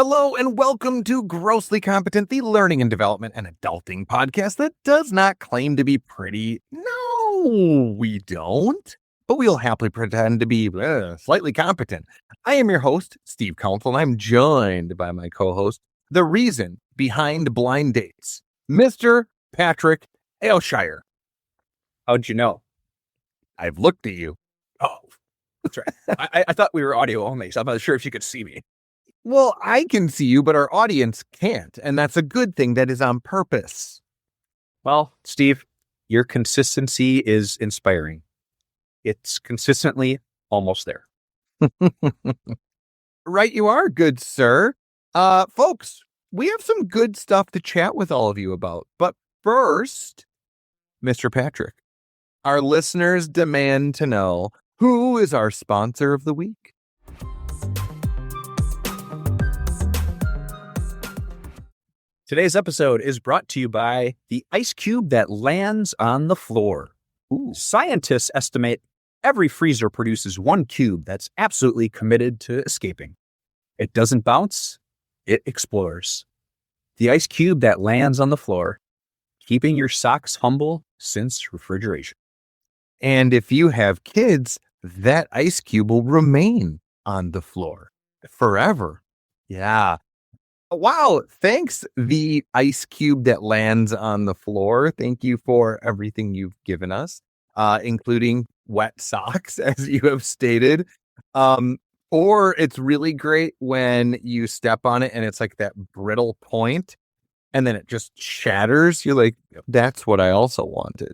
Hello and welcome to Grossly Competent, the learning and development and adulting podcast that does not claim to be pretty. No, we don't. But we'll happily pretend to be slightly competent. I am your host, Steve Counsel, and I'm joined by my co-host, the reason behind blind dates, Mr. Patrick Aylshire. How'd you know? I've looked at you. Oh, that's right. I thought we were audio only, so I'm not sure if you could see me. Well, I can see you, but our audience can't, and that's a good thing. That is on purpose. Well, Steve, your consistency is inspiring. It's consistently almost there. Right you are, good sir. Folks, we have some good stuff to chat with all of you about. But first, Mr. Patrick, our listeners demand to know who is our sponsor of the week. Today's episode is brought to you by the ice cube that lands on the floor. Ooh. Scientists estimate every freezer produces one cube that's absolutely committed to escaping. It doesn't bounce, it explores. The ice cube that lands on the floor, keeping your socks humble since refrigeration. And if you have kids, that ice cube will remain on the floor forever. Yeah. Wow. Thanks, the ice cube that lands on the floor. Thank you for everything you've given us, including wet socks, as you have stated. Or it's really great when you step on it and it's like that brittle point and then it just shatters. You're like, that's what I also wanted.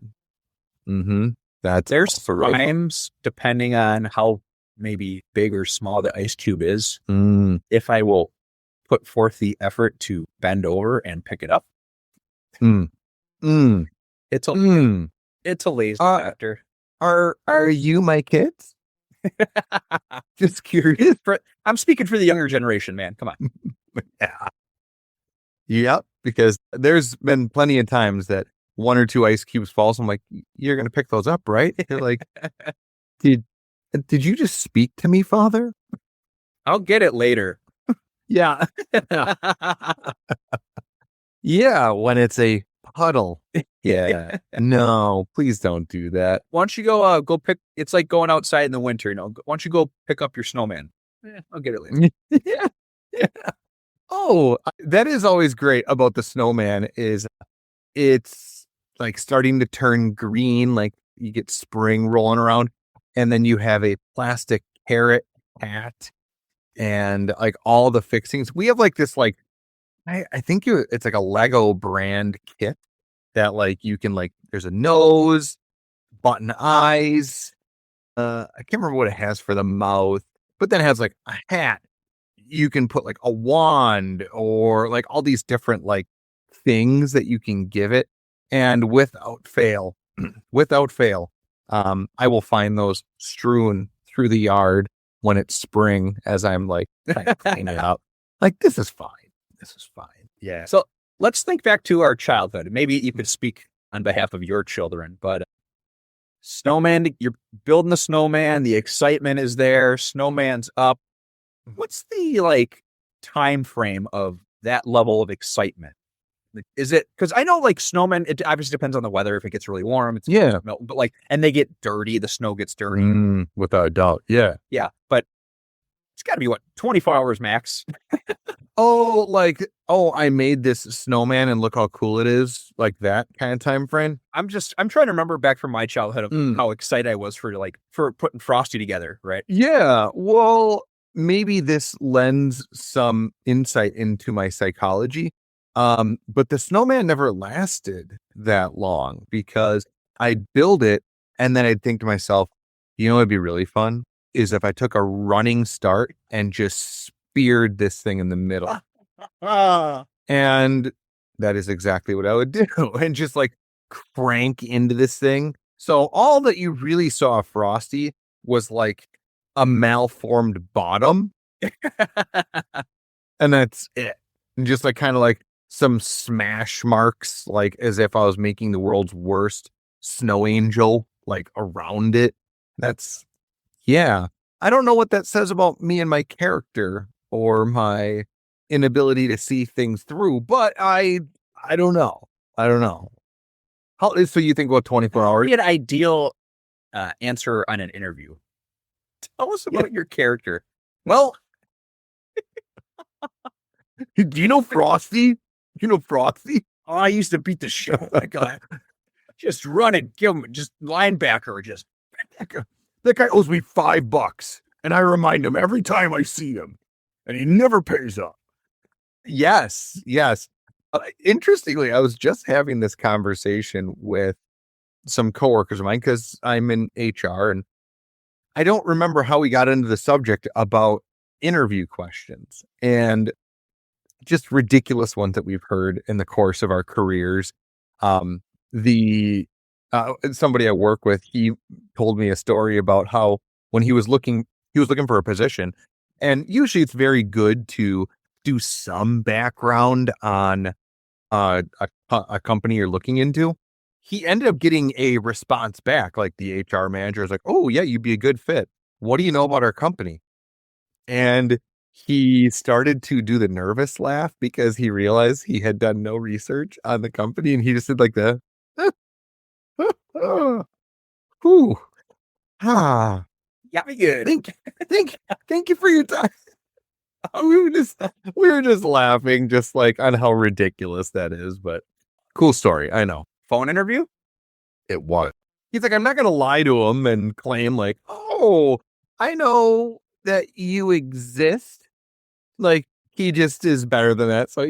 There's times, depending on how maybe big or small the ice cube is, if I will put forth the effort to bend over and pick it up. It's a lazy factor. Are you my kids? Just curious. I'm speaking for the younger generation, man. Come on. Yeah. Yep. Because there's been plenty of times that one or two ice cubes falls. I'm like, you're going to pick those up, right? They're like, did you just speak to me, Father? I'll get it later. Yeah. Yeah, when it's a puddle. Yeah. No, please don't do that. Why don't you go pick, it's like going outside in the winter, why don't you go pick up your snowman? I'll get it later. Yeah. Oh, that is always great about the snowman is it's like starting to turn green, like you get spring rolling around, and then you have a plastic carrot hat and like all the fixings. We have like this, like, I think it's like a Lego brand kit that like you can like, there's a nose, button eyes. I can't remember what it has for the mouth, but then it has like a hat. You can put like a wand or like all these different like things that you can give it. And without fail, I will find those strewn through the yard when it's spring as I'm like cleaning it up. Like, this is fine. Yeah. So let's think back to our childhood. Maybe you could speak on behalf of your children, but snowman, you're building the snowman. The excitement is there. Snowman's up. What's the like time frame of that level of excitement? Is it, because I know like snowmen, it obviously depends on the weather. If it gets really warm, it's but like, and they get dirty. The snow gets dirty. Without a doubt. Yeah. But it's got to be 24 hours max. I made this snowman and look how cool it is. Like that kind of time frame. I'm trying to remember back from my childhood of how excited I was for putting Frosty together. Right. Yeah. Well, maybe this lends some insight into my psychology. But the snowman never lasted that long because I'd build it and then I'd think to myself, it'd be really fun is if I took a running start and just speared this thing in the middle. And that is exactly what I would do. And just like crank into this thing. So all that you really saw of Frosty was like a malformed bottom. And that's it. And just like kind of like some smash marks, like as if I was making the world's worst snow angel, like around it. Yeah. I don't know what that says about me and my character or my inability to see things through, but I don't know. I don't know. So you think about 24 hours? An ideal answer on an interview. Tell us about your character. Well, do you know Frosty? Oh, I used to beat the shit out of that guy. Just run and give him just linebacker. Just that guy owes me $5, and I remind him every time I see him, and he never pays up. Yes. Interestingly, I was just having this conversation with some coworkers of mine because I'm in HR, and I don't remember how we got into the subject about interview questions and just ridiculous ones that we've heard in the course of our careers. The somebody I work with, he told me a story about how when he was looking for a position, and usually it's very good to do some background on a company you're looking into. He ended up getting a response back, like the HR manager is like, "Oh yeah, you'd be a good fit. What do you know about our company?" And he started to do the nervous laugh because he realized he had done no research on the company, and he just did like the, whew, ah, got me good. thank you for your time. We were just laughing, just like on how ridiculous that is, but cool story. I know. Phone interview? It was. He's like, I'm not going to lie to him and claim like, oh, I know that you exist. Like, he just is better than that. So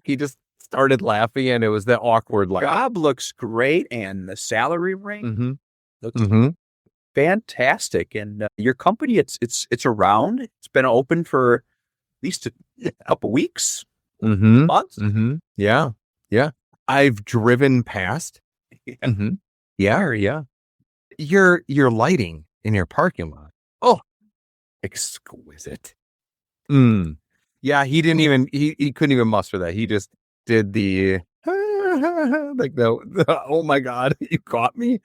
he just started laughing, and it was that awkward laugh. Job looks great, and the salary range looks fantastic. And your company, it's around. It's been open for at least a couple weeks, months. Yeah. I've driven past. Yeah. Your lighting in your parking lot. Oh, exquisite. Yeah, he didn't even he couldn't even muster that. He just did the like the oh my god, you caught me.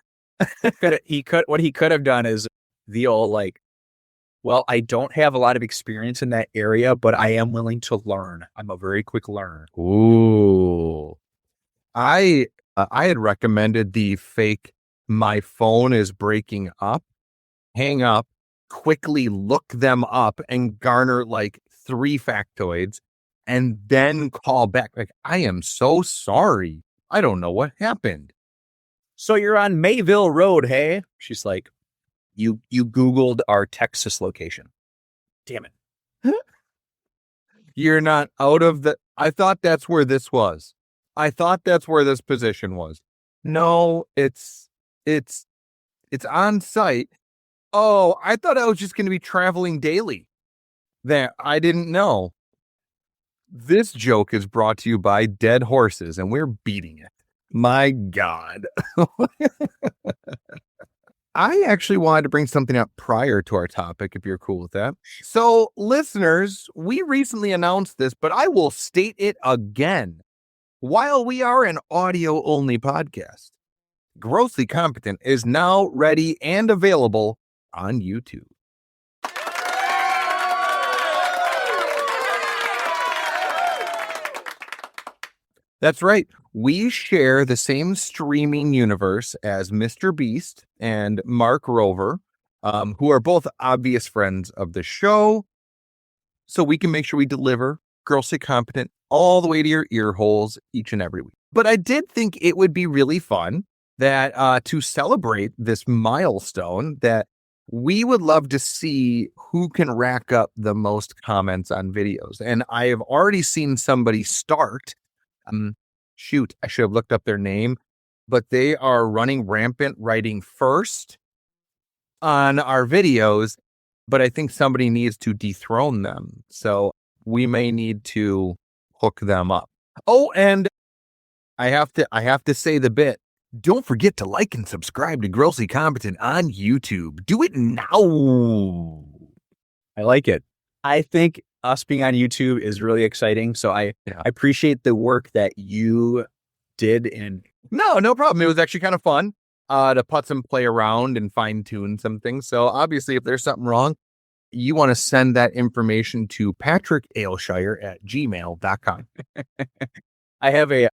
What he could have done is the old like, well, I don't have a lot of experience in that area, but I am willing to learn. I'm a very quick learner. Ooh. I had recommended the fake my phone is breaking up, hang up, quickly look them up and garner like 3 factoids and then call back like, I am so sorry. I don't know what happened. So you're on Mayville Road, hey? She's like, you Googled our Texas location. Damn it. You're not out of the... I thought that's where this was. I thought that's where this position was. No, it's on site. Oh, I thought I was just going to be traveling daily. That I didn't know. This joke is brought to you by Dead Horses, and we're beating it. My God. I actually wanted to bring something up prior to our topic, if you're cool with that. So, listeners, we recently announced this, but I will state it again. While we are an audio-only podcast, Grossly Competent is now ready and available on YouTube. That's right. We share the same streaming universe as Mr. Beast and Mark Rover, who are both obvious friends of the show. So we can make sure we deliver Grossly Competent all the way to your ear holes each and every week. But I did think it would be really fun that to celebrate this milestone, that we would love to see who can rack up the most comments on videos. And I have already seen somebody start. Shoot, I should have looked up their name, but they are running rampant writing first on our videos, but I think somebody needs to dethrone them. So we may need to hook them up. Oh, and I have to say the bit. Don't forget to like and subscribe to Grossly Competent on YouTube. Do it now. I like it. I think us being on YouTube is really exciting. So I appreciate the work that you did. And no problem. It was actually kind of fun to put some play around and fine tune some things. So obviously, if there's something wrong, you want to send that information to patrickailshire@gmail.com. I have a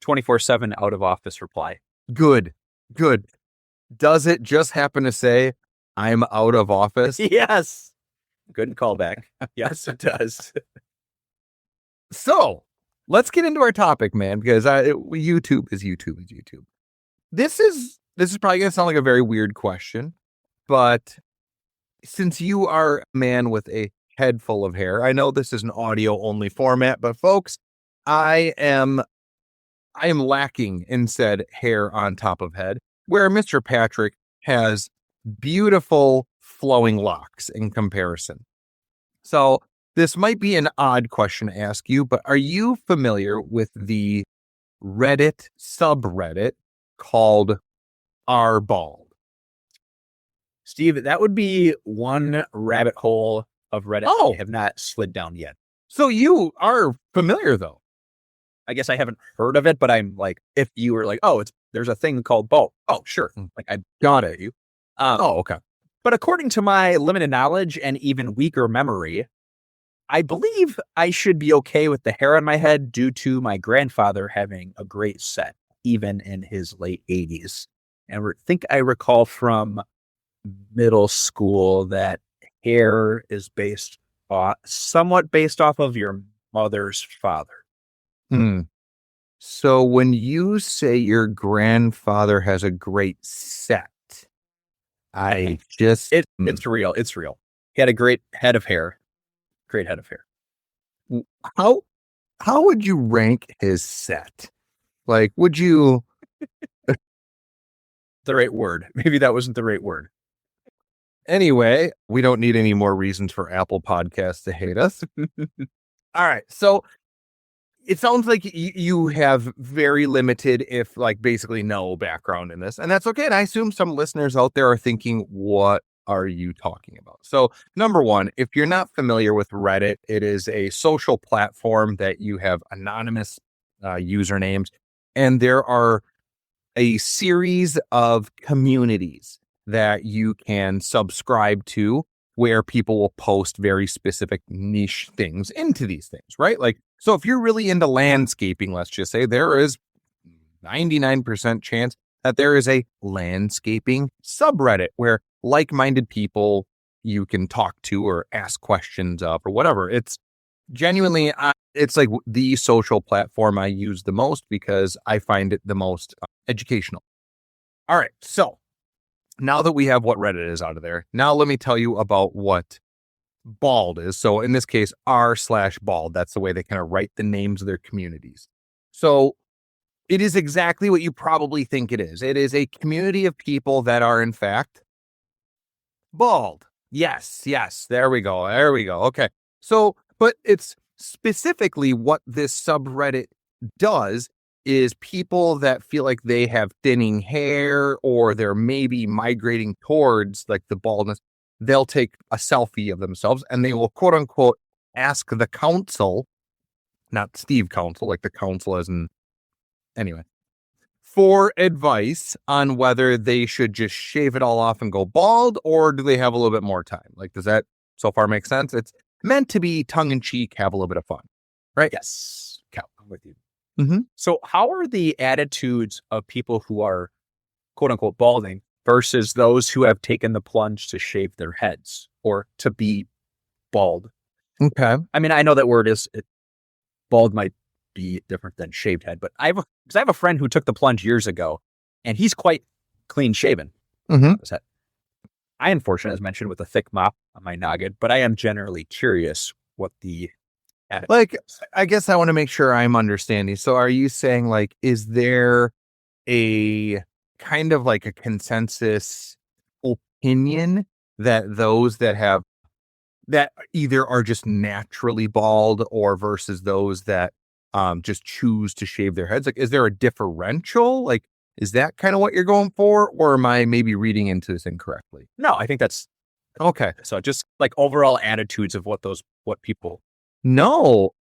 24/7 out of office reply. Good. Does it just happen to say I'm out of office? Yes. Good callback. Yes, it does. So let's get into our topic, man, because YouTube is YouTube is YouTube. This is probably going to sound like a very weird question, but since you are a man with a head full of hair, I know this is an audio only format, but folks, I am lacking in said hair on top of head, where Mr. Patrick has beautiful flowing locks in comparison. So this might be an odd question to ask you, but are you familiar with the Reddit subreddit called R Bald? Steve, that would be one rabbit hole of Reddit I have not slid down yet. So you are familiar, though. I guess I haven't heard of it, but I'm like, if you were like, there's a thing called bald. Oh, sure. Like, I got it. You. Okay. But according to my limited knowledge and even weaker memory, I believe I should be okay with the hair on my head due to my grandfather having a great set, even in his late 80s. And I recall from middle school that hair is somewhat based off of your mother's father. So when you say your grandfather has a great set, it's real. It's real. He had a great head of hair. Great head of hair. How would you rank his set? Like, would you? The right word. Maybe that wasn't the right word. Anyway, we don't need any more reasons for Apple Podcasts to hate us. All right. So it sounds like you have very limited, if like basically no background in this. And that's okay. And I assume some listeners out there are thinking, what are you talking about? So number one, if you're not familiar with Reddit, it is a social platform that you have anonymous usernames. And there are a series of communities that you can subscribe to where people will post very specific niche things into these things, right? Like, so if you're really into landscaping, let's just say, there is 99% chance that there is a landscaping subreddit where like-minded people you can talk to or ask questions of or whatever. It's genuinely, it's like the social platform I use the most because I find it the most educational. All right. So now that we have what Reddit is out of there, now let me tell you about what Bald is. So in this case, r/bald. That's the way they kind of write the names of their communities. So it is exactly what you probably think it is. It is a community of people that are, in fact, bald. Yes. There we go. Okay. So, but it's specifically what this subreddit does is people that feel like they have thinning hair or they're maybe migrating towards like the baldness, they'll take a selfie of themselves and they will quote unquote ask the council, not Steve Council, like the council as in anyway, for advice on whether they should just shave it all off and go bald or do they have a little bit more time? Like, does that so far make sense? It's meant to be tongue in cheek, have a little bit of fun, right? Yes. I'm with you. Mm-hmm. So how are the attitudes of people who are quote unquote balding versus those who have taken the plunge to shave their heads or to be bald? Okay. I mean, I know that word is bald might be different than shaved head, but I have a friend who took the plunge years ago and he's quite clean shaven. Mm-hmm. I unfortunately, as mentioned, with a thick mop on my noggin, but I am generally curious what the like, I guess I want to make sure I'm understanding. So are you saying like, is there a kind of like a consensus opinion that those that have that either are just naturally bald or versus those that just choose to shave their heads? Like, is there a differential? Like, is that kind of what you're going for? Or am I maybe reading into this incorrectly? No, I think that's okay. So just like overall attitudes of what people. No,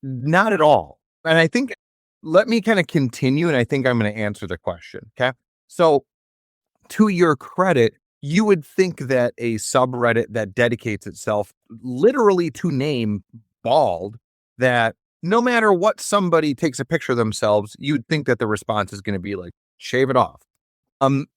not at all. And I think, let me kind of continue, and I think I'm going to answer the question. Okay. So to your credit, you would think that a subreddit that dedicates itself literally to name bald, that no matter what somebody takes a picture of themselves, you'd think that the response is going to be like, shave it off. Um,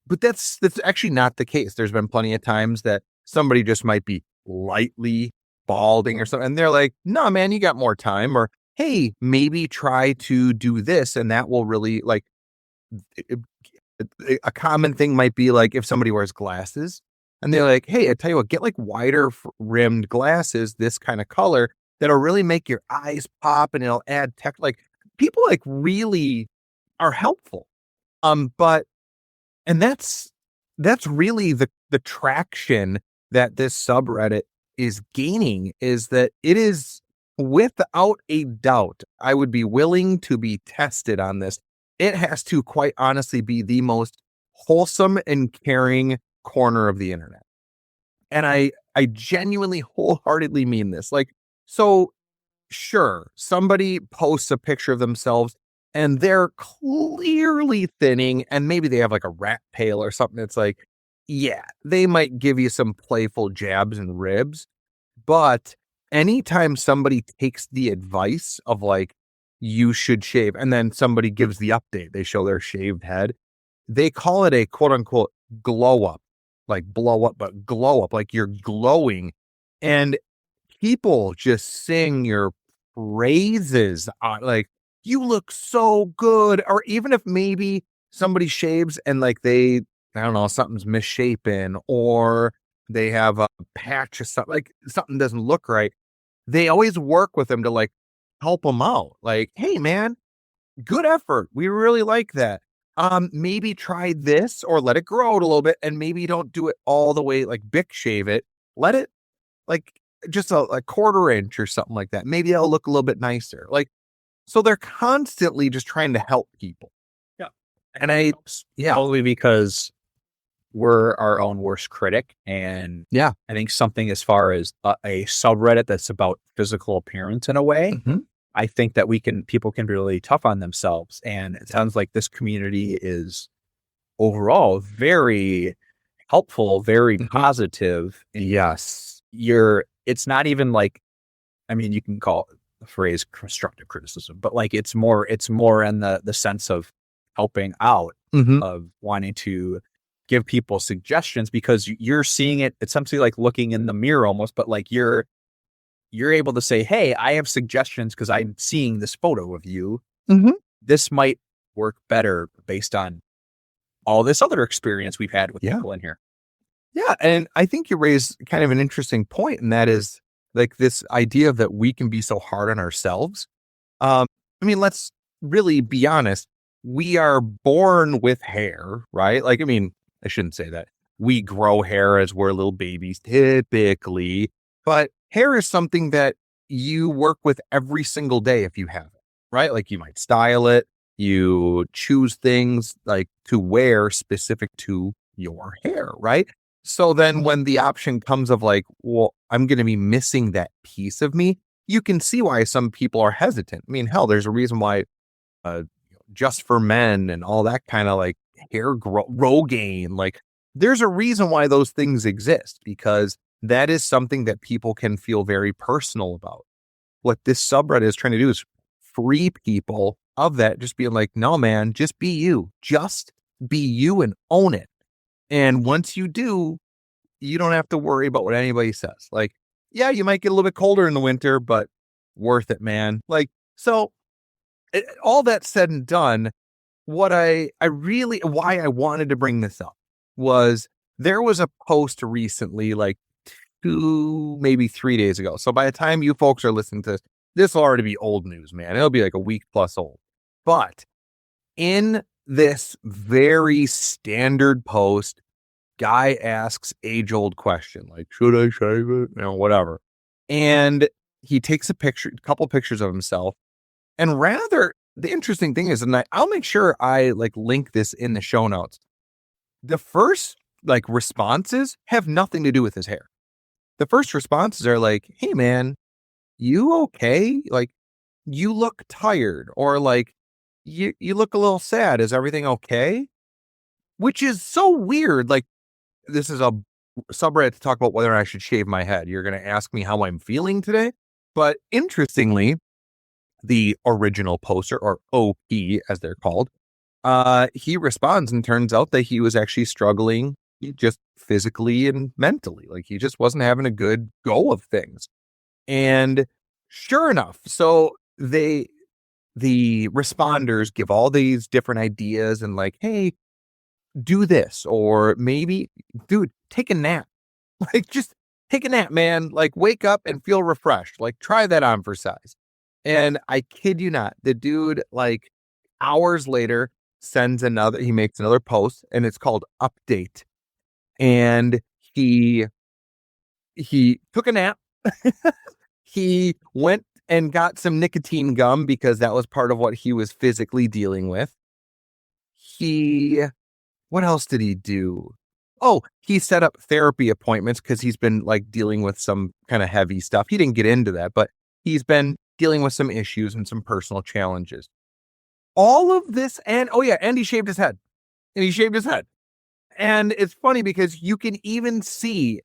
but that's actually not the case. There's been plenty of times that somebody just might be lightly balding or something, and they're like, "No, man, you got more time," or "Hey, maybe try to do this, and that will really like." A common thing might be like if somebody wears glasses, and they're like, "Hey, I tell you what, get like wider rimmed glasses, this kind of color that'll really make your eyes pop, and it'll add tech." Like people like really are helpful. But and that's really the traction that this subreddit is gaining, is that it is without a doubt, I would be willing to be tested on this. It has to quite honestly be the most wholesome and caring corner of the internet. And I genuinely wholeheartedly mean this. Like, so sure, somebody posts a picture of themselves and they're clearly thinning, and maybe they have like a rat tail or something. It's like, yeah, they might give you some playful jabs and ribs. But anytime somebody takes the advice of like, you should shave, and then somebody gives the update, they show their shaved head, they call it a quote unquote glow up, like blow up, but glow up, like you're glowing. And people just sing your praises on like, you look so good. Or even if maybe somebody shaves and like I don't know, something's misshapen, or they have a patch or something, like something doesn't look right. They always work with them to like help them out. Like, hey man, good effort. We really like that. Maybe try this or let it grow out a little bit, and maybe don't do it all the way like Bic shave it. Let it like just a quarter inch or something like that. Maybe it'll look a little bit nicer. Like, so they're constantly just trying to help people. Yeah. And yeah, Only because we're our own worst critic. And yeah, I think something as far as a subreddit that's about physical appearance in a way, I think that people can be really tough on themselves. And it sounds like this community is overall very helpful, very positive. yes, It's not even like, I mean, you can call the phrase constructive criticism, but like it's more in the sense of helping out, of wanting to give people suggestions, because you're seeing it. It's something like looking in the mirror almost, but like you're able to say, hey, I have suggestions because I'm seeing this photo of you. This might work better based on all this other experience we've had with people in here. Yeah. And I think you raise kind of an interesting point, and that is like this idea that we can be so hard on ourselves. I mean, let's really be honest. We are born with hair, right? Like, I mean, I shouldn't say that. We grow hair as we're little babies typically, but hair is something that you work with every single day if you have it, right? Like you might style it, you choose things like to wear specific to your hair, right? So then when the option comes of like, well, I'm going to be missing that piece of me, you can see why some people are hesitant. I mean, hell, there's a reason why Just for Men and all that kind of like Rogaine, like there's a reason why those things exist, because that is something that people can feel very personal about. What this subreddit is trying to do is free people of that, just being like, no, man, just be you. Just be you and own it. And once you do, you don't have to worry about what anybody says. Like, yeah, you might get a little bit colder in the winter, but worth it, man. Like, so all that said and done, what I really, why I wanted to bring this up was there was a post recently, like 2, maybe 3 days ago. So by the time you folks are listening to this will already be old news, man. It'll be like a week plus old. But in this very standard post, guy asks age-old question, like, should I shave it? Whatever. And he takes a couple pictures of himself. And rather, the interesting thing is, and I'll make sure I like link this in the show notes. The first like responses have nothing to do with his hair. The first responses are like, hey man, you okay? Like, you look tired, or like, you look a little sad. Is everything okay? Which is so weird. Like, this is a subreddit to talk about whether I should shave my head. You're going to ask me how I'm feeling today. But interestingly, the original poster, or OP as they're called, he responds and turns out that he was actually struggling just physically and mentally. Like he just wasn't having a good go of things. And sure enough, so the responders give all these different ideas and like, hey, do this, or maybe, dude, take a nap. Like, just take a nap, man. Like, wake up and feel refreshed. Like, try that on for size. And I kid you not, the dude, like, hours later, he makes another post, and it's called Update. And he took a nap. He went and got some nicotine gum because that was part of what he was physically dealing with. What else did he do? Oh, he set up therapy appointments because he's been like dealing with some kind of heavy stuff. He didn't get into that, but he's been dealing with some issues and some personal challenges. All of this, and oh yeah, and he shaved his head. And it's funny because you can even see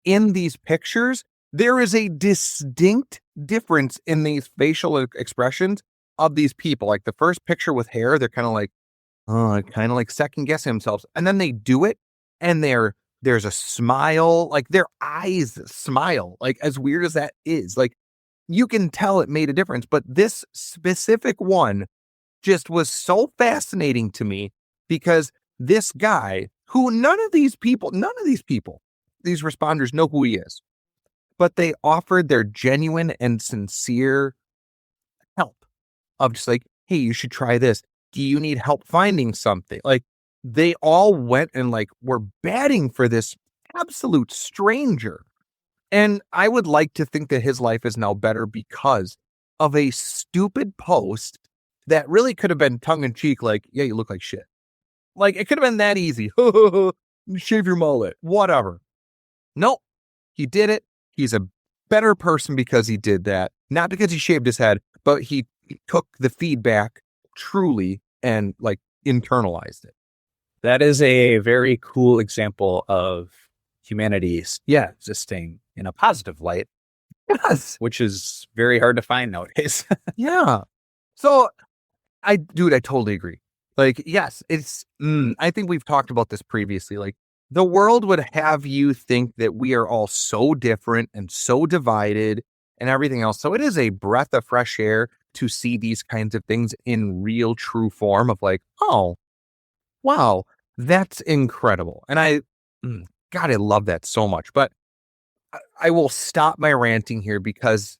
in these pictures, there is a distinct difference in these facial expressions of these people. Like the first picture with hair, they're kind of like second guessing themselves. And then they do it and there's a smile, like their eyes smile, like as weird as that is. Like you can tell it made a difference. But this specific one just was so fascinating to me because this guy who none of these people, these responders know who he is, but they offered their genuine and sincere help of just like, hey, you should try this. Do you need help finding something? Like they all went and like were batting for this absolute stranger. And I would like to think that his life is now better because of a stupid post that really could have been tongue in cheek. Like, yeah, you look like shit. Like it could have been that easy. Shave your mullet, whatever. Nope. He did it. He's a better person because he did that. Not because he shaved his head, but he took the feedback truly and like internalized it. That is a very cool example of humanity, existing in a positive light. Yes. Which is very hard to find nowadays. Yeah. So I totally agree. Like, yes, I think we've talked about this previously. Like the world would have you think that we are all so different and so divided and everything else. So it is a breath of fresh air to see these kinds of things in real, true form of like, oh, wow, that's incredible. And God, I love that so much. But I will stop my ranting here because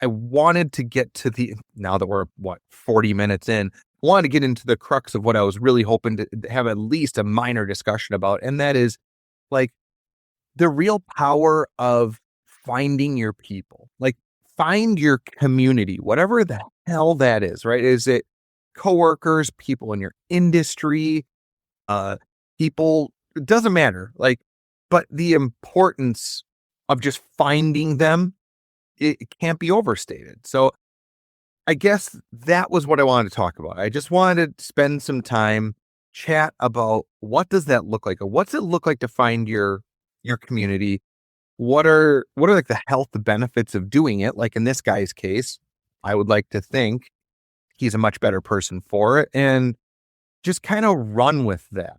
I wanted to get to now that we're 40 minutes in, I wanted to get into the crux of what I was really hoping to have at least a minor discussion about. And that is like the real power of finding your people, like find your community, whatever the hell that is, right? Is it coworkers, people in your industry, people, it doesn't matter. Like, but the importance of just finding them, it can't be overstated. So I guess that was what I wanted to talk about. I just wanted to spend some time, chat about what does that look like? Or what's it look like to find your community? What are like the health benefits of doing it? Like in this guy's case, I would like to think he's a much better person for it, and just kind of run with that.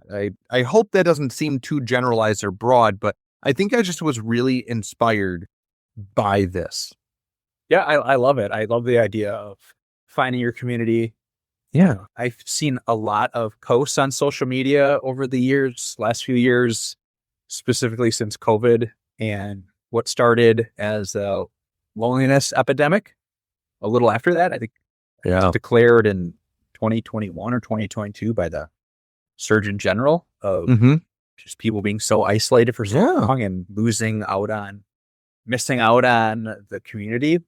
I hope that doesn't seem too generalized or broad, but I think I just was really inspired by this. Yeah, I love it. I love the idea of finding your community. Yeah. I've seen a lot of posts on social media over the last few years, specifically since COVID and what started as a loneliness epidemic. A little after that, I think it was declared in 2021 or 2022 by the Surgeon General of just people being so isolated for so long and missing out on the community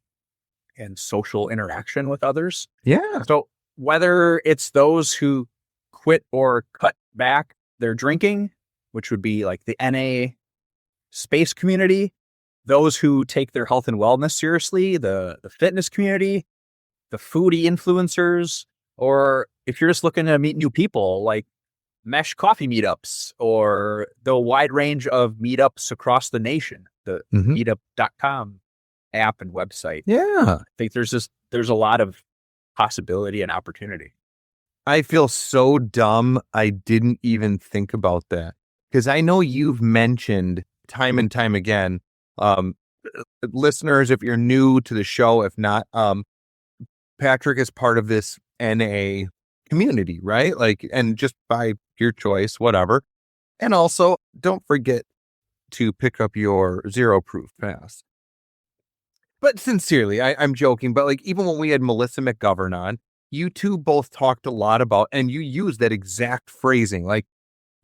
and social interaction with others. Yeah. So whether it's those who quit or cut back their drinking, which would be like the NA space community, those who take their health and wellness seriously, the fitness community, the foodie influencers, or if you're just looking to meet new people, like Mesh coffee meetups or the wide range of meetups across the nation, the Mhm. meetup.com app and website. Yeah. I think there's a lot of possibility and opportunity. I feel so dumb I didn't even think about that. Because I know you've mentioned time and time again, um, listeners, if you're new to the show, if not, Patrick is part of this NA community, right? Like, and just by your choice, whatever. And also, don't forget to pick up your zero proof pass. But sincerely, I'm joking. But like, even when we had Melissa McGovern on, you two both talked a lot about, and you used that exact phrasing, like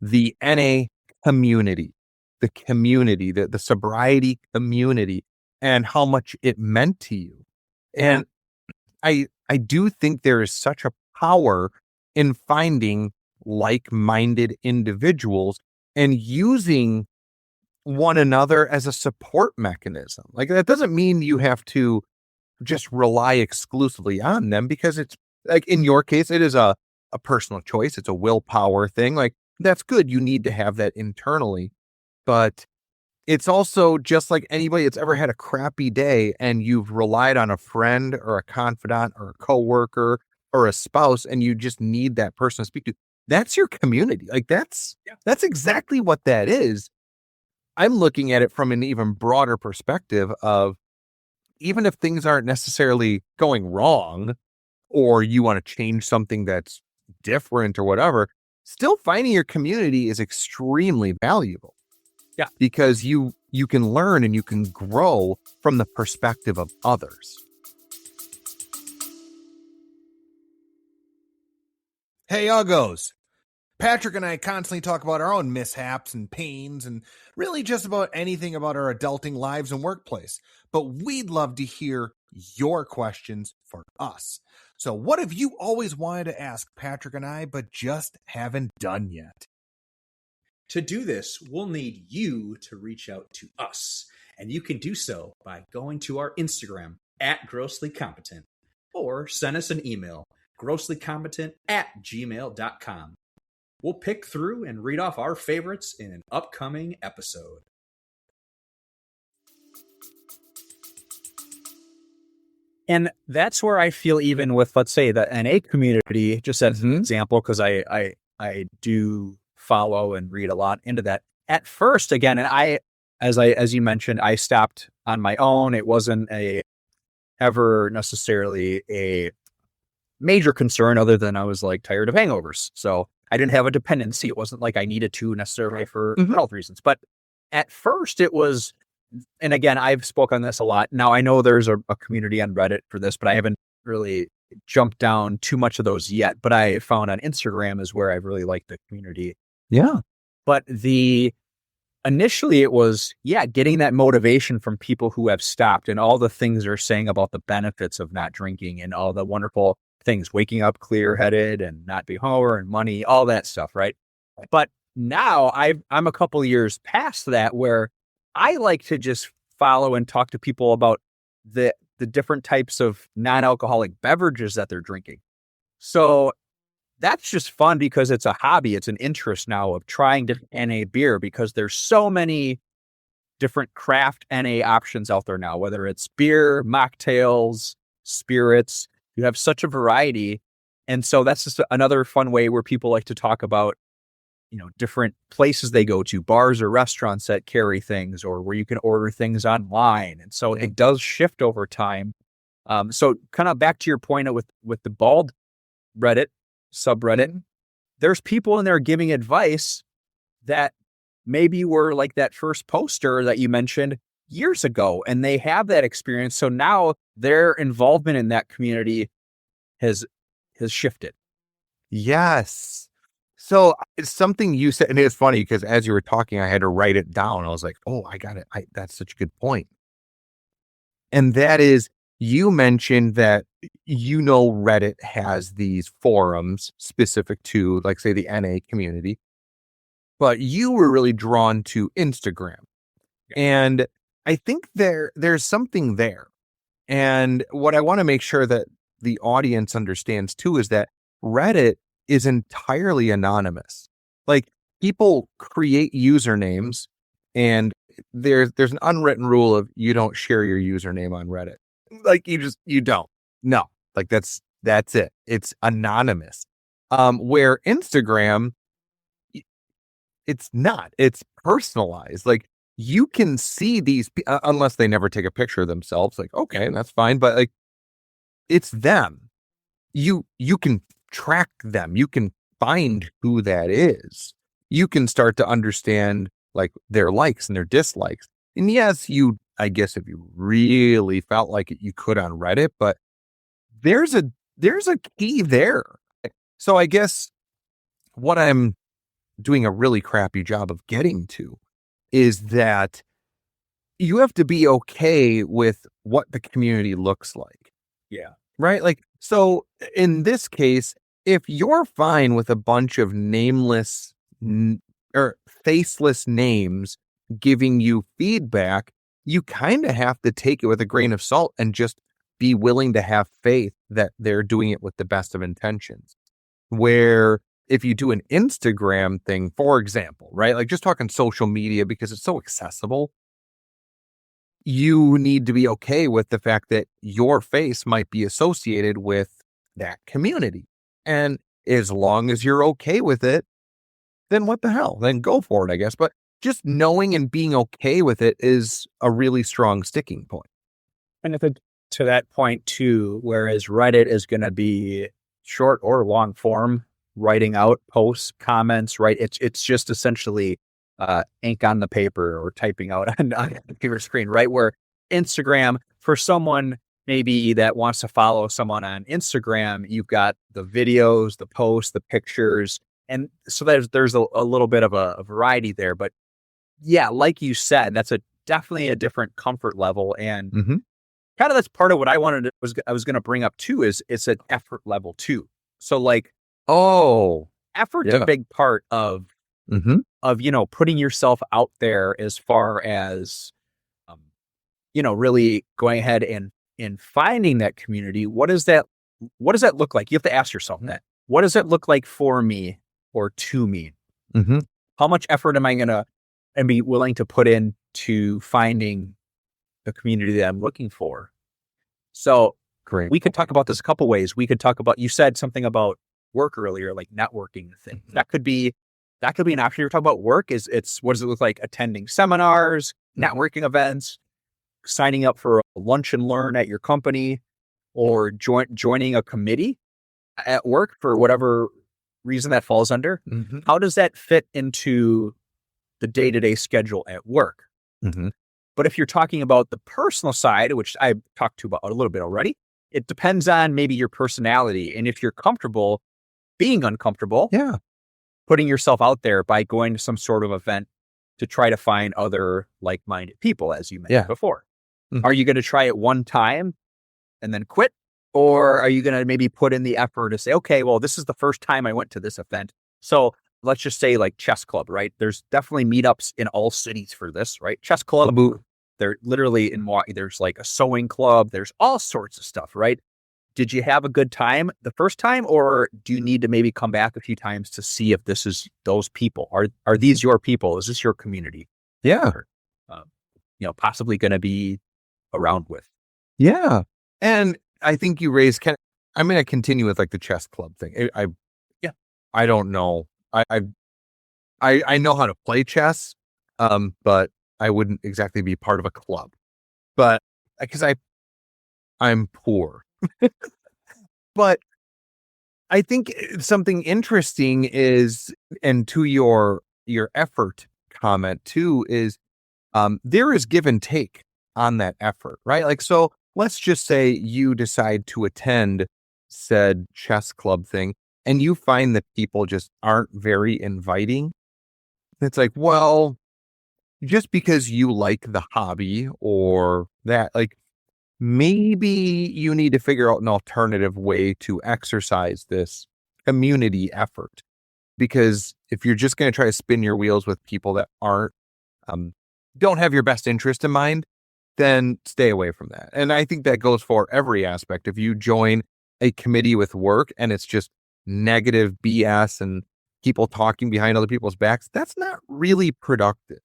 the NA community, the sobriety community, and how much it meant to you. And I do think there is such a power in finding like-minded individuals and using one another as a support mechanism. Like that doesn't mean you have to just rely exclusively on them, because it's like in your case, it is a personal choice. It's a willpower thing. Like that's good. You need to have that internally, but it's also just like anybody that's ever had a crappy day and you've relied on a friend or a confidant or a coworker or a spouse, and you just need that person to speak to. That's your community. Like that's exactly what that is. I'm looking at it from an even broader perspective of, even if things aren't necessarily going wrong or you want to change something that's different or whatever, still finding your community is extremely valuable. Yeah. Because you can learn and you can grow from the perspective of others. Hey, Uggos. Patrick and I constantly talk about our own mishaps and pains and really just about anything about our adulting lives and workplace. But we'd love to hear your questions for us. So, what have you always wanted to ask Patrick and I, but just haven't done yet? To do this, we'll need you to reach out to us. And you can do so by going to our Instagram at Grossly Competent or send us an email, grosslycompetent@gmail.com. We'll pick through and read off our favorites in an upcoming episode. And that's where I feel, even with, let's say, the NA community, just as an example, because I do follow and read a lot into that. At first, again, and as you mentioned, I stopped on my own. It wasn't ever necessarily a major concern, other than I was like tired of hangovers. So I didn't have a dependency. It wasn't like I needed to necessarily for health reasons. But at first it was, and again, I've spoken on this a lot. Now I know there's a community on Reddit for this, but I haven't really jumped down too much of those yet. But I found on Instagram is where I really like the community. Yeah. But initially it was, getting that motivation from people who have stopped and all the things they're saying about the benefits of not drinking and all the wonderful things, waking up clear-headed and not be hungover and money, all that stuff, right? But now I'm a couple years past that, where I like to just follow and talk to people about the different types of non-alcoholic beverages that they're drinking. So that's just fun because it's a hobby. It's an interest now of trying different NA beer, because there's so many different craft NA options out there now, whether it's beer, mocktails, spirits. You have such a variety. And so that's just another fun way where people like to talk about, different places they go to, bars or restaurants that carry things, or where you can order things online. And so it does shift over time. So kind of back to your point with the bald Reddit subreddit, there's people in there giving advice that maybe were like that first poster that you mentioned years ago, and they have that experience. So now their involvement in that community has shifted. Yes. So it's something you said, and it's funny because as you were talking, I had to write it down. I was like, oh, I got it. That's such a good point. And that is, you mentioned that, Reddit has these forums specific to, like, say, the NA community, but you were really drawn to Instagram. And I think there's something there. And what I want to make sure that the audience understands too is that Reddit is entirely anonymous. Like people create usernames, and there's an unwritten rule of you don't share your username on Reddit. Like you don't. No. Like that's it. It's anonymous. Where Instagram, it's not. It's personalized. Like you can see these unless they never take a picture of themselves. Like okay, that's fine. But like it's them. You can track them. You can find who that is. You can start to understand like their likes and their dislikes. And yes, I guess if you really felt like it, you could on Reddit, but there's a key there. So I guess what I'm doing a really crappy job of getting to is that you have to be okay with what the community looks like. Yeah. Right? Like, so in this case, if you're fine with a bunch of nameless or faceless names giving you feedback, you kind of have to take it with a grain of salt and just be willing to have faith that they're doing it with the best of intentions. Where if you do an Instagram thing, for example, right? Like just talking social media because it's so accessible, you need to be okay with the fact that your face might be associated with that community. And as long as you're okay with it, then what the hell? Then go for it, I guess. But just knowing and being okay with it is a really strong sticking point. And if it to that point too, whereas Reddit is going to be short or long form, writing out posts, comments, right? It's just essentially ink on the paper or typing out on a computer screen, right? Where Instagram, for someone maybe that wants to follow someone on Instagram, you've got the videos, the posts, the pictures. And so there's a little bit of a variety there. But yeah, like you said, that's definitely a different comfort level. And kind of that's part of what I wanted to, I was going to bring up too, is it's an effort level too. So like, effort's a big part of, putting yourself out there as far as, really going ahead and finding that community. What does that look like? You have to ask yourself that. What does it look like for me or to me? How much effort am I going to be willing to put into finding the community that I'm looking for? So great. We could talk about this a couple ways. We could talk about, you said something about work earlier, like networking thing. That could be an option. You're talking about work. What does it look like? Attending seminars, networking events, signing up for a lunch and learn at your company, or joining a committee at work for whatever reason that falls under. How does that fit into the day-to-day schedule at work? But if you're talking about the personal side, which I've talked to about a little bit already, it depends on maybe your personality. And if you're comfortable being uncomfortable, putting yourself out there by going to some sort of event to try to find other like-minded people, as you mentioned before. Are you going to try it one time and then quit? Or are you going to maybe put in the effort to say, okay, well, this is the first time I went to this event. So let's just say like chess club, right? There's definitely meetups in all cities for this, right? Chess club, they're literally in Milwaukee. There's like a sewing club. There's all sorts of stuff, right? Did you have a good time the first time, or do you need to maybe come back a few times to see if this is those people? Are these your people? Is this your community? Or, possibly going to be around with. Yeah. And I think you raised I'm going to continue with like the chess club thing. I don't know. I know how to play chess, but I wouldn't exactly be part of a club. But because I'm poor. But I think something interesting is, and to your effort comment too, is there is give and take on that effort, right? Like, so let's just say you decide to attend said chess club thing and you find that people just aren't very inviting. It's like, well, just because you like the hobby or that, like, maybe you need to figure out an alternative way to exercise this community effort. Because if you're just going to try to spin your wheels with people that don't have your best interest in mind, then stay away from that. And I think that goes for every aspect. If you join a committee with work and it's just negative BS and people talking behind other people's backs, that's not really productive.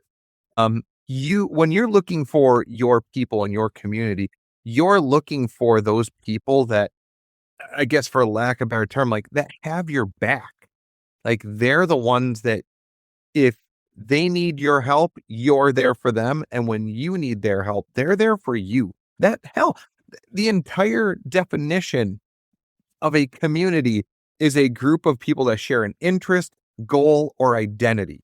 When you're looking for your people in your community, you're looking for those people that, I guess for lack of a better term, like that have your back. Like they're the ones that if they need your help, you're there for them. And when you need their help, they're there for you. The entire definition of a community is a group of people that share an interest, goal, or identity.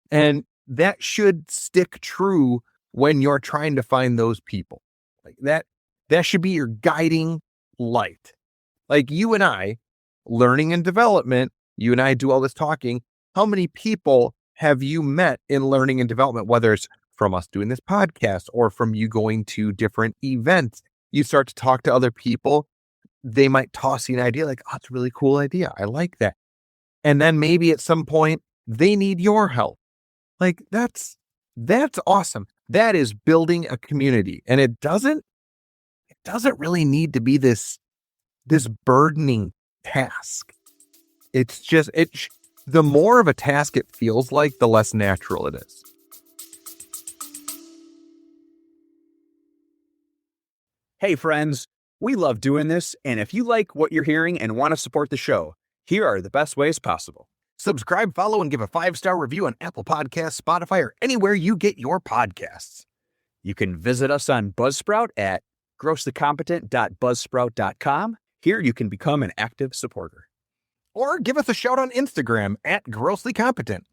And that should stick true when you're trying to find those people. Like that should be your guiding light. Like you and I, learning and development, you and I do all this talking. How many people have you met in learning and development, whether it's from us doing this podcast or from you going to different events? You start to talk to other people. They might toss you an idea like, oh, it's a really cool idea. I like that. And then maybe at some point they need your help. Like that's awesome. That is building a community. And it doesn't really need to be this burdening task. It's just, the more of a task it feels like, the less natural it is. Hey friends, we love doing this, and if you like what you're hearing and want to support the show, here are the best ways possible. Subscribe, follow, and give a 5-star review on Apple Podcasts, Spotify, or anywhere you get your podcasts. You can visit us on Buzzsprout at grosslycompetent.buzzsprout.com. Here you can become an active supporter. Or give us a shout on Instagram at Grossly Competent.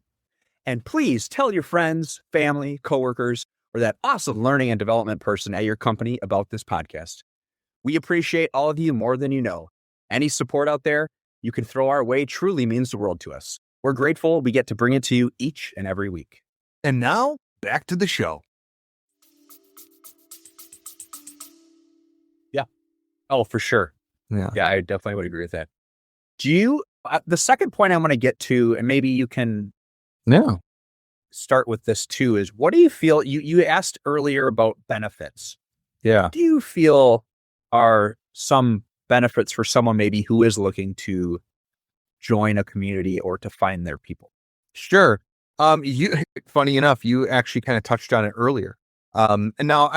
And please tell your friends, family, coworkers, or that awesome learning and development person at your company about this podcast. We appreciate all of you more than you know. Any support out there you can throw our way truly means the world to us. We're grateful we get to bring it to you each and every week. And now, back to the show. Yeah. Oh, for sure. Yeah, I definitely would agree with that. Do you, the second point I want to get to, and maybe you can start with this too, is what do you feel, you asked earlier about benefits. Yeah. What do you feel are some benefits for someone maybe who is looking to join a community or to find their people? Sure. Funny enough, you actually kind of touched on it earlier. And now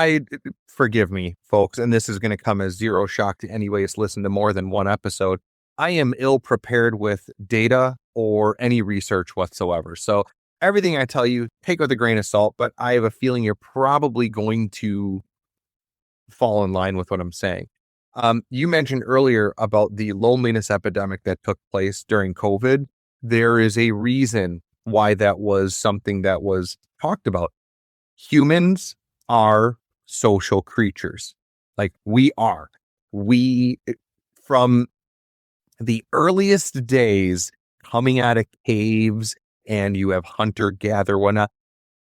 forgive me, folks, and this is going to come as zero shock to anyone who's listened to more than one episode. I am ill prepared with data or any research whatsoever. So everything I tell you, take with a grain of salt, but I have a feeling you're probably going to fall in line with what I'm saying. You mentioned earlier about the loneliness epidemic that took place during COVID. There is a reason why that was something that was talked about. Humans are social creatures. Like we are. From the earliest days coming out of caves, and you have hunter-gatherer, whatnot.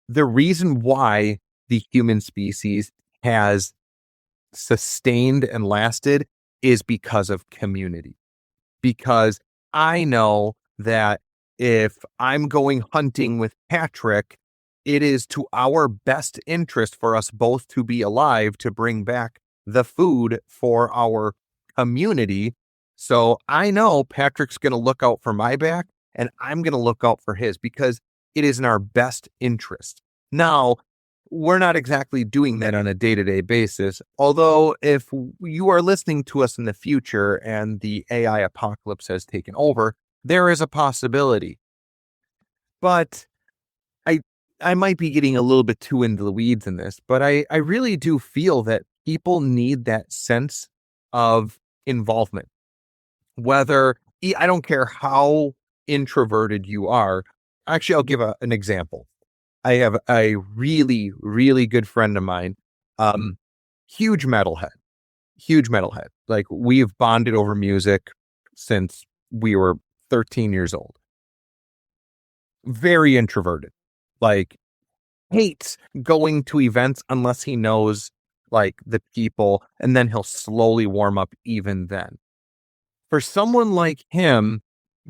The reason why the human species has sustained and lasted is because of community. Because I know that if I'm going hunting with Patrick, it is to our best interest for us both to be alive to bring back the food for our community. So I know Patrick's going to look out for my back and I'm going to look out for his because it is in our best interest. Now, we're not exactly doing that on a day-to-day basis. Although if you are listening to us in the future and the AI apocalypse has taken over, there is a possibility. But I might be getting a little bit too into the weeds in this, but I really do feel that people need that sense of involvement. Whether, I don't care how introverted you are. Actually, I'll give an example. I have a really, really good friend of mine, huge metalhead. Like we've bonded over music since we were 13 years old. Very introverted, like hates going to events unless he knows like the people, and then he'll slowly warm up even then. For someone like him,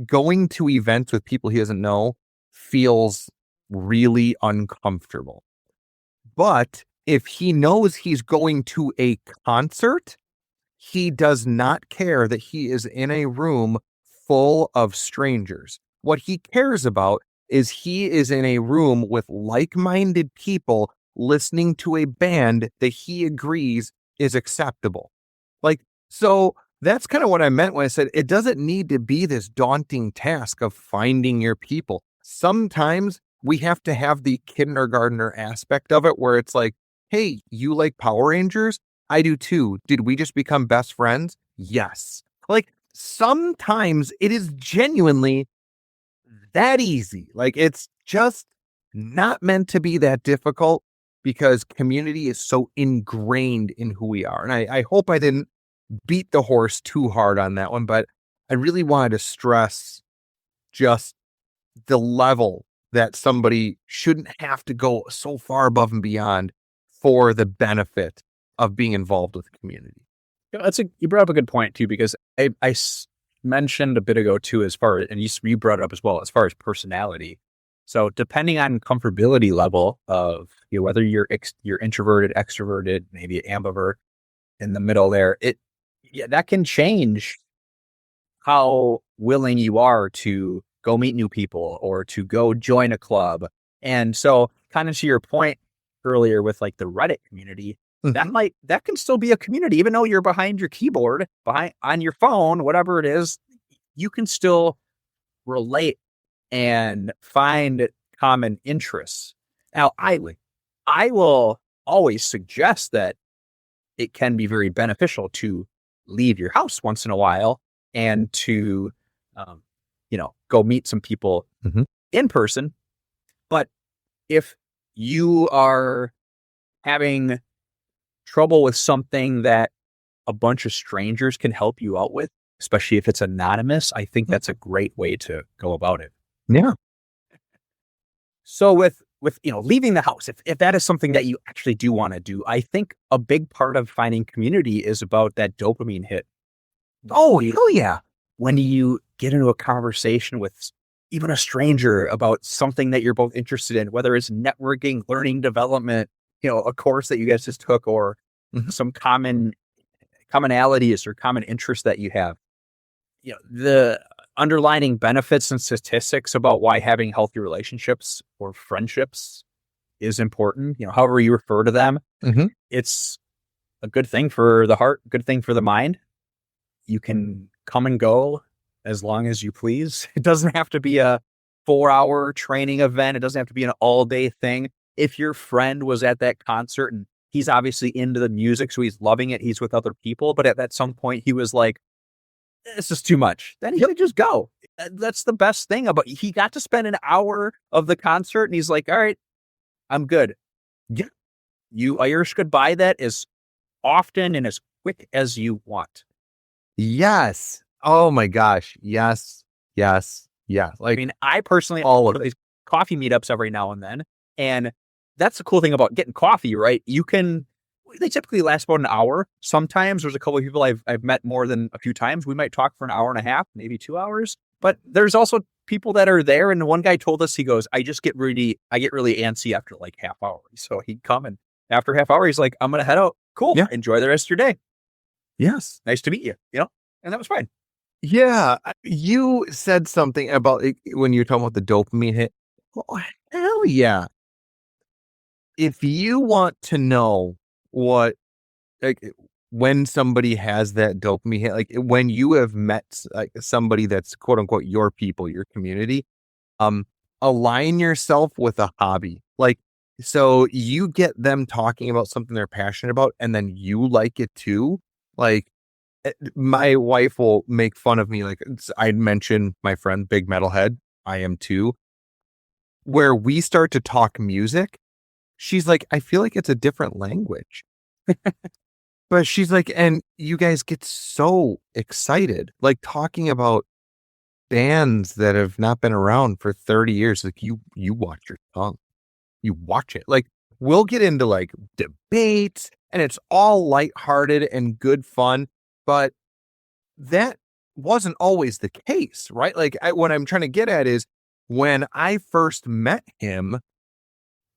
going to events with people he doesn't know feels really uncomfortable. But if he knows he's going to a concert, he does not care that he is in a room full of strangers. What he cares about is he is in a room with like-minded people listening to a band that he agrees is acceptable. Like, so that's kind of what I meant when I said it doesn't need to be this daunting task of finding your people. Sometimes we have to have the kindergartner aspect of it where it's like, hey, you like Power Rangers? I do too. Did we just become best friends? Yes. Like, sometimes it is genuinely that easy. Like, it's just not meant to be that difficult because community is so ingrained in who we are. And I hope I didn't beat the horse too hard on that one, but I really wanted to stress just the level that somebody shouldn't have to go so far above and beyond for the benefit of being involved with the community. You brought up a good point too, because I mentioned a bit ago too, as far as, and you brought it up as well, as far as personality. So depending on comfortability level of whether you're introverted, extroverted, maybe ambivert in the middle there, that can change how willing you are to go meet new people or to go join a club. And so kind of to your point earlier with like the Reddit community, that can still be a community, even though you're behind your keyboard, on your phone, whatever it is, you can still relate and find common interests. Now, I will always suggest that it can be very beneficial to leave your house once in a while and to, go meet some people in person. But if you are having trouble with something that a bunch of strangers can help you out with, especially if it's anonymous, I think that's a great way to go about it. Yeah. So with leaving the house, if that is something that you actually do want to do, I think a big part of finding community is about that dopamine hit. Oh, hell yeah. When you get into a conversation with even a stranger about something that you're both interested in, whether it's networking, learning development, a course that you guys just took, or some commonalities or common interests that you have. The underlining benefits and statistics about why having healthy relationships or friendships is important, however you refer to them. It's a good thing for the heart, good thing for the mind. You can come and go as long as you please. It doesn't have to be a 4-hour training event. It doesn't have to be an all-day thing. If your friend was at that concert and he's obviously into the music, so he's loving it, he's with other people, but at some point he was like, this is too much, then he could just go. That's the best thing about he got to spend an hour of the concert and he's like, all right, I'm good. Yeah. You Irish goodbye that as often and as quick as you want. Yes. Oh my gosh. Yes. Yes. Yeah. Like, I mean, I personally all of these coffee meetups every now and then. And that's the cool thing about getting coffee, right? They typically last about an hour. Sometimes there's a couple of people I've met more than a few times. We might talk for an hour and a half, maybe 2 hours. But there's also people that are there. And one guy told us, he goes, I get really antsy after like half hour. So he'd come and after half hour, he's like, I'm going to head out. Cool. Yeah. Enjoy the rest of your day. Yes. Nice to meet you. And that was fine. Yeah. You said something about it when you were talking about the dopamine hit. Oh, hell yeah. If you want to know what, like, when somebody has that dopamine hit, like when you have met like somebody that's quote unquote your people, your community, align yourself with a hobby. Like, so you get them talking about something they're passionate about and then you like it too. Like, my wife will make fun of me. Like, I'd mentioned my friend, Big Metalhead. I am too. Where we start to talk music, she's like, I feel like it's a different language. But she's like, and you guys get so excited, like talking about bands that have not been around for 30 years. Like you watch your tongue, you watch it. Like we'll get into like debates and it's all lighthearted and good fun. But that wasn't always the case, right? Like what I'm trying to get at is when I first met him,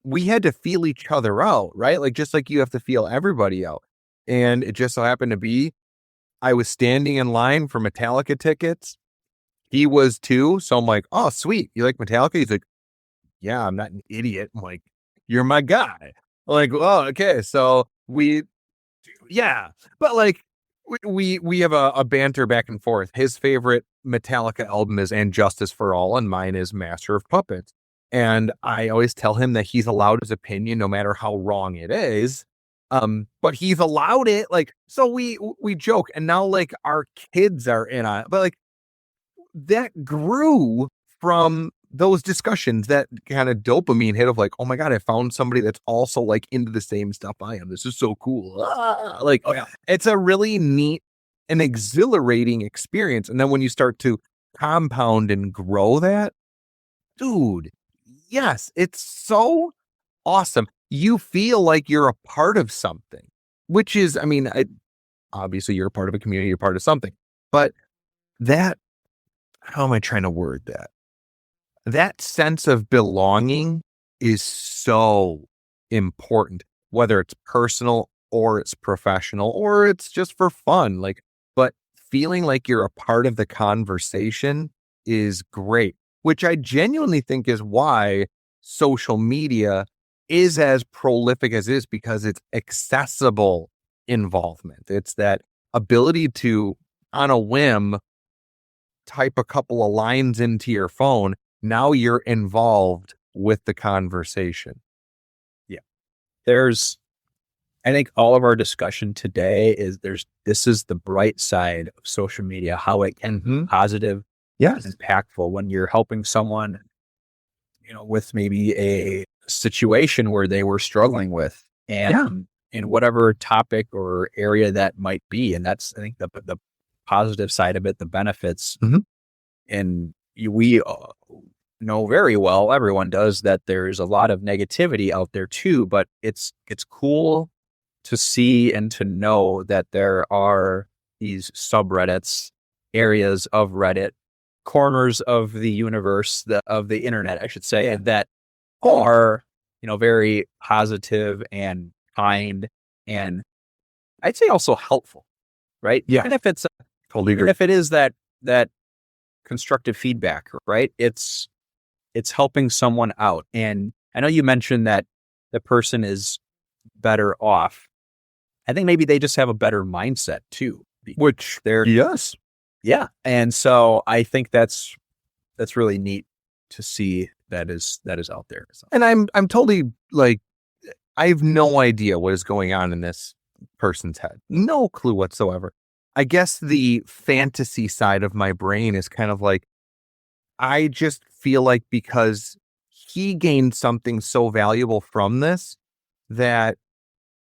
we had to feel each other out, right? Like just like you have to feel everybody out. And it just so happened to be, I was standing in line for Metallica tickets. he was too. So I'm like, oh, sweet. You like Metallica? He's like, yeah, I'm not an idiot. I'm like, you're my guy. I'm like, oh, okay. So yeah, but like we have a banter back and forth. His favorite Metallica album is And Justice for All, and mine is Master of Puppets. And I always tell him that he's allowed his opinion, no matter how wrong it is. But he's allowed it. Like, so we joke, and now like our kids are in on it. But like that grew from those discussions, that kind of dopamine hit of like, oh my God, I found somebody that's also like into the same stuff I am. This is so cool. Like, Oh, yeah. it's a really neat and exhilarating experience. And then when you start to compound and grow that, dude, yes, it's so awesome. You feel like you're a part of something, which is, I mean, obviously you're a part of a community, you're part of something, but that, how am I trying to word that? That sense of belonging is so important, whether it's personal or it's professional or it's just for fun. Like, but feeling like you're a part of the conversation is great, which I genuinely think is why social media is as prolific as it is, because it's accessible involvement. It's that ability to, on a whim, type a couple of lines into your phone. Now you're involved with the conversation. I think all of our discussion today is this is the bright side of social media, how it can be positive, Yes. and impactful when you're helping someone, with maybe a situation where they were struggling with, and in whatever topic or area that might be. And that's, I think, the positive side of it, the benefits. Mhm. And we know very well, everyone does, that there's a lot of negativity out there too, but it's cool to see and to know that there are these subreddits, areas of Reddit, corners of the universe, of the internet, I should say, that are, very positive and kind, and I'd say also helpful, right? Yeah. Even if it's, Totally even agree. if it is that constructive feedback, right? It's helping someone out. And I know you mentioned that the person is better off. I think maybe they just have a better mindset too, Which they're, yes. yeah. And so I think that's really neat to see that is out there. So. And I'm totally like, I have no idea what is going on in this person's head. No clue whatsoever. I guess the fantasy side of my brain is kind of like, I just feel like because he gained something so valuable from this, that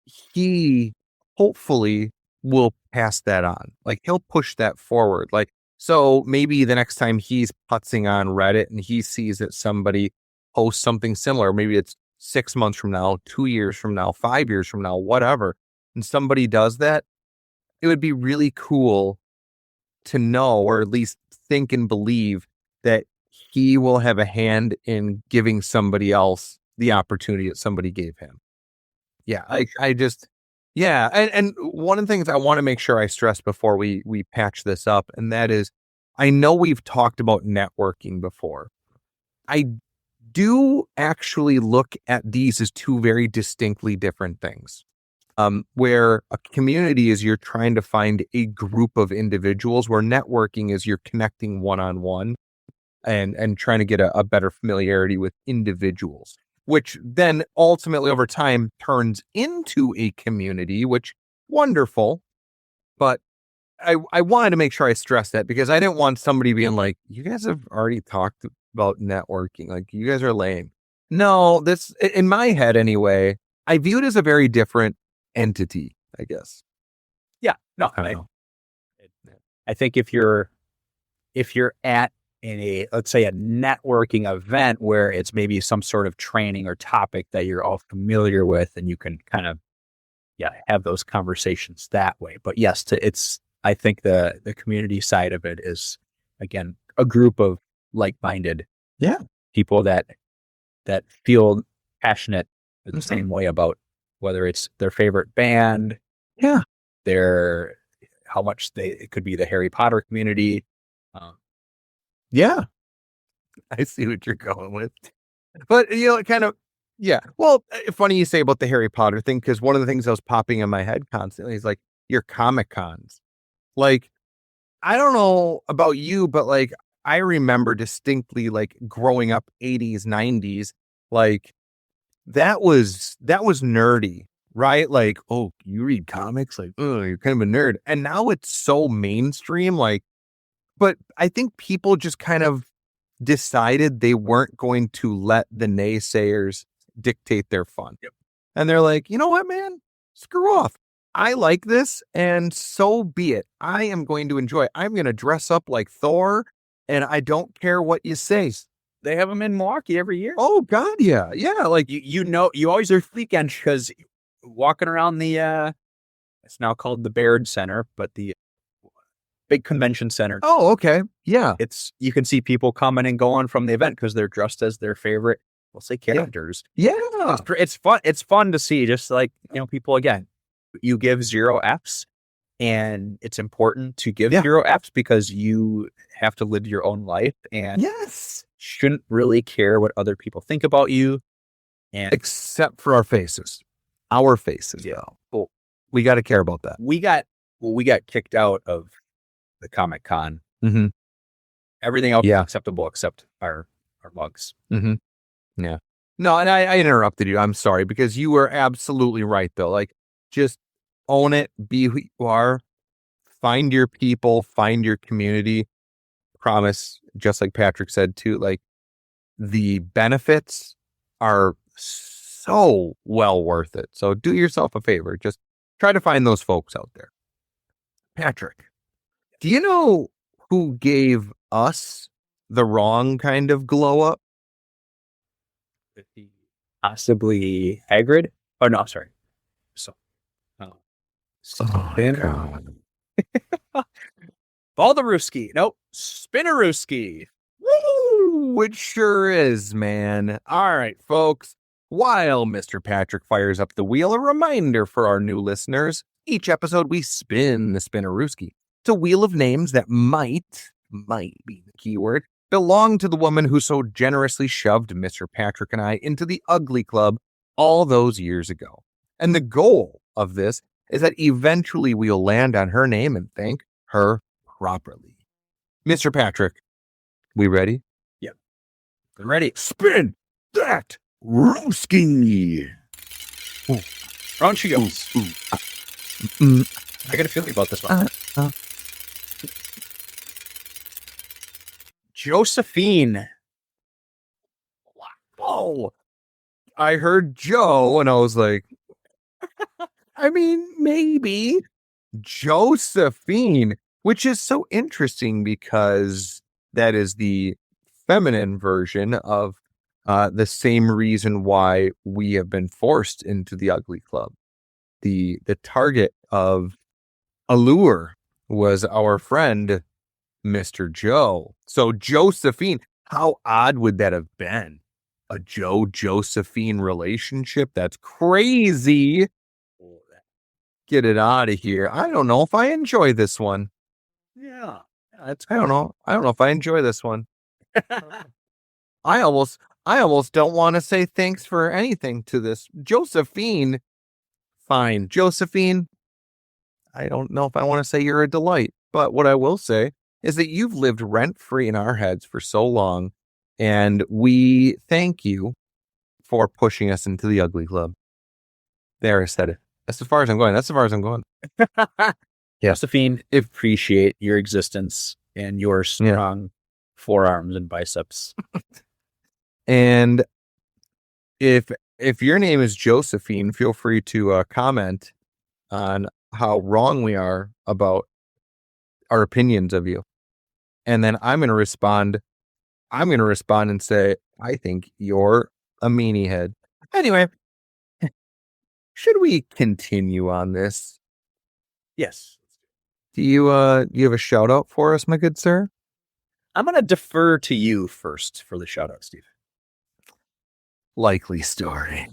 he hopefully will pass that on. Like, he'll push that forward. Like, so maybe the next time he's putzing on Reddit and he sees that somebody posts something similar, maybe it's 6 months from now, 2 years from now, 5 years from now, whatever, and somebody does that, it would be really cool to know, or at least think and believe, that he will have a hand in giving somebody else the opportunity that somebody gave him. Yeah, I just, yeah. And one of the things I want to make sure I stress before we patch this up, and that is, I know we've talked about networking before. I do actually look at these as two very distinctly different things. Where a community is you're trying to find a group of individuals, where networking is you're connecting one-on-one and trying to get a better familiarity with individuals, which then ultimately over time turns into a community, which wonderful. But I wanted to make sure I stress that, because I didn't want somebody being like, you guys have already talked about networking. Like, you guys are lame. No, this, in my head anyway, I view it as a very different entity, I guess. Yeah, no, I don't know. I think if you're at let's say a networking event where it's maybe some sort of training or topic that you're all familiar with, and you can kind of, have those conversations that way. But yes, I think the community side of it is, again, a group of like-minded people that feel passionate the same way about, whether it's their favorite band, their, how much it could be the Harry Potter community, Yeah, I see what you're going with. But, it kind of, yeah. Well, funny you say about the Harry Potter thing, because one of the things that was popping in my head constantly is like your Comic Cons. Like, I don't know about you, but like, I remember distinctly like growing up 80s, 90s, like that was nerdy, right? Like, oh, you read comics? Like, oh, you're kind of a nerd. And now it's so mainstream, like, but I think people just kind of decided they weren't going to let the naysayers dictate their fun. Yep. And they're like, you know what, man? Screw off. I like this, and so be it. I am going to enjoy it. I'm going to dress up like Thor, and I don't care what you say. They have them in Milwaukee every year. Oh, God, yeah. Yeah, like, You always are weekend because walking around the it's now called the Baird Center, but the big convention center. oh, okay. Yeah. You can see people coming and going from the event because they're dressed as their favorite, we'll say, characters. Yeah. It's fun. It's fun to see, just like, people, again, you give 0 Fs, and it's important to give 0 Fs because you have to live your own life and Yes. shouldn't really care what other people think about you. And Except for our faces. Our faces, though. Well, we got to care about that. we got kicked out of the Comic Con. Mm-hmm. Everything else is Yeah. acceptable except our mugs. Mm-hmm. Yeah. No, and I interrupted you. I'm sorry, because you were absolutely right, though. Like, just own it, be who you are, find your people, find your community. Promise, just like Patrick said too, like, the benefits are so well worth it. So do yourself a favor. Just try to find those folks out there. Patrick, do you know who gave us the wrong kind of glow up? Possibly Hagrid. Oh no, sorry. So, God. Baldarooski. Nope. Spinnerooski. Woo! It sure is, man. All right, folks. While Mr. Patrick fires up the wheel, a reminder for our new listeners. Each episode, we spin the Spinnerooski. It's a wheel of names that might be the keyword, belong to the woman who so generously shoved Mr. Patrick and I into the Ugly Club all those years ago. And the goal of this is that eventually we'll land on her name and thank her properly. Mr. Patrick, we ready? Yep. I'm ready. Spin that Rooski. Round she goes. I got a feeling about this one. Josephine. Whoa. I heard Joe and I was like, I mean, maybe Josephine, which is so interesting because that is the feminine version of the same reason why we have been forced into the Ugly Club. The target of allure was our friend, Mr. Joe. So Josephine, how odd would that have been? A Josephine relationship? That's crazy. Get it out of here. I don't know if I enjoy this one. Yeah. I don't know. I don't know if I enjoy this one. I almost don't want to say thanks for anything to this. Josephine. Fine. Josephine, I don't know if I want to say you're a delight, but what I will say is that you've lived rent-free in our heads for so long, and we thank you for pushing us into the Ugly Club. There, I said it. That's as far as I'm going. Josephine, appreciate your existence and your strong forearms and biceps. And if your name is Josephine, feel free to comment on how wrong we are about our opinions of you. And then I'm going to respond and say, I think you're a meanie head. Anyway, should we continue on this? Yes. Do you have a shout out for us, my good sir? I'm going to defer to you first for the shout out, Steve. Likely story.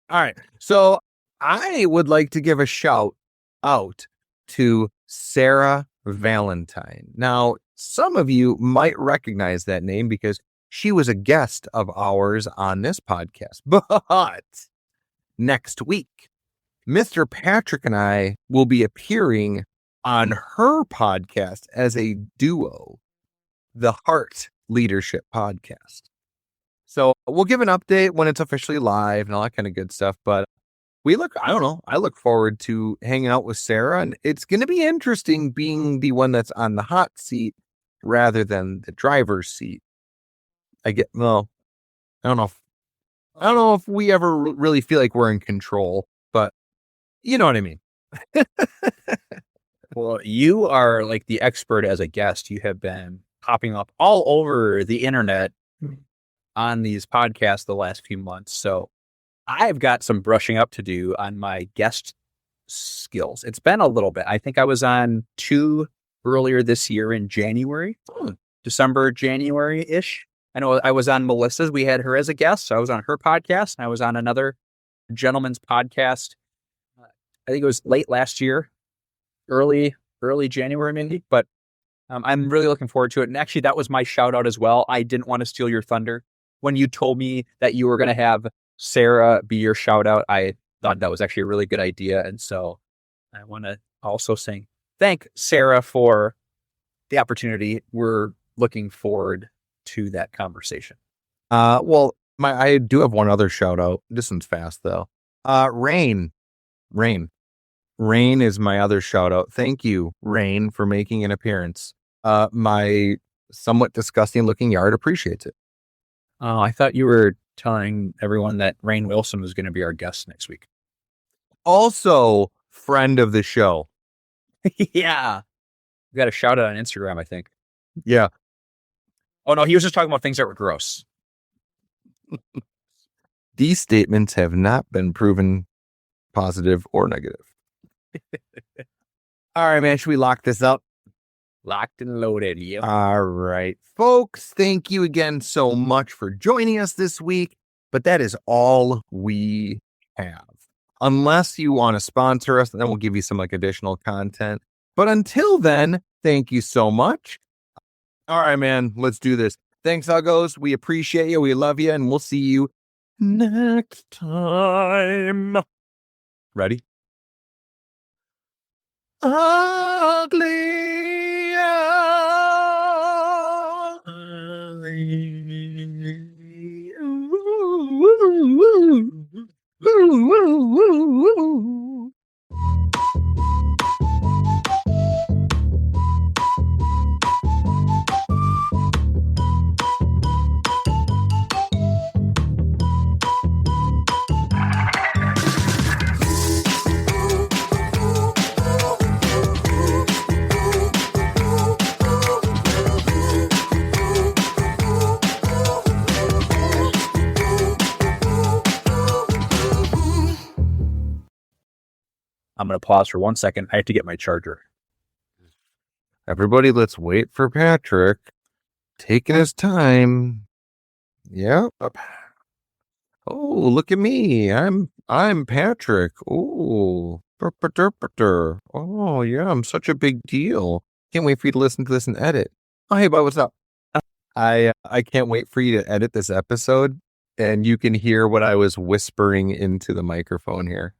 All right. So I would like to give a shout out to Sarah Valentine. Now, some of you might recognize that name because she was a guest of ours on this podcast. But next week, Mr. Patrick and I will be appearing on her podcast as a duo, the Heart Leadership Podcast. So we'll give an update when it's officially live and all that kind of good stuff. But I look forward to hanging out with Sarah, and it's going to be interesting being the one that's on the hot seat rather than the driver's seat. I don't know if we ever really feel like we're in control, but you know what I mean. Well, you are like the expert as a guest. You have been popping up all over the internet on these podcasts the last few months. So I've got some brushing up to do on my guest skills. It's been a little bit. I think I was on 2 earlier this year in January, December, January-ish. I know I was on Melissa's. We had her as a guest. So I was on her podcast. And I was on another gentleman's podcast. I think it was late last year, early January maybe. But I'm really looking forward to it. And actually, that was my shout out as well. I didn't want to steal your thunder. When you told me that you were going to have Sarah be your shout out, I thought that was actually a really good idea. And so I want to also thank Sarah for the opportunity. We're looking forward to that conversation. Well, I do have one other shout out. This one's fast though. Rain is my other shout out. Thank you, Rain, for making an appearance. My somewhat disgusting looking yard appreciates it. Oh, I thought you were telling everyone that Rainn Wilson was going to be our guest next week. Also, friend of the show. Yeah. We got a shout out on Instagram, I think. Yeah. Oh, no, he was just talking about things that were gross. These statements have not been proven positive or negative. All right, man. Should we lock this up? Locked and loaded. Yep. All right, folks. Thank you again so much for joining us this week. But that is all we have. Unless you want to sponsor us, then we'll give you some additional content. But until then, thank you so much. All right, man. Let's do this. Thanks, Uggos. We appreciate you. We love you. And we'll see you next time. Ready? Ugly. I'm going to pause for 1 second. I have to get my charger. Everybody, let's wait for Patrick. Taking his time. Yep. Oh, look at me. I'm Patrick. Oh, oh yeah, I'm such a big deal. Can't wait for you to listen to this and edit. Oh, hey, bud, what's up? I can't wait for you to edit this episode, and you can hear what I was whispering into the microphone here.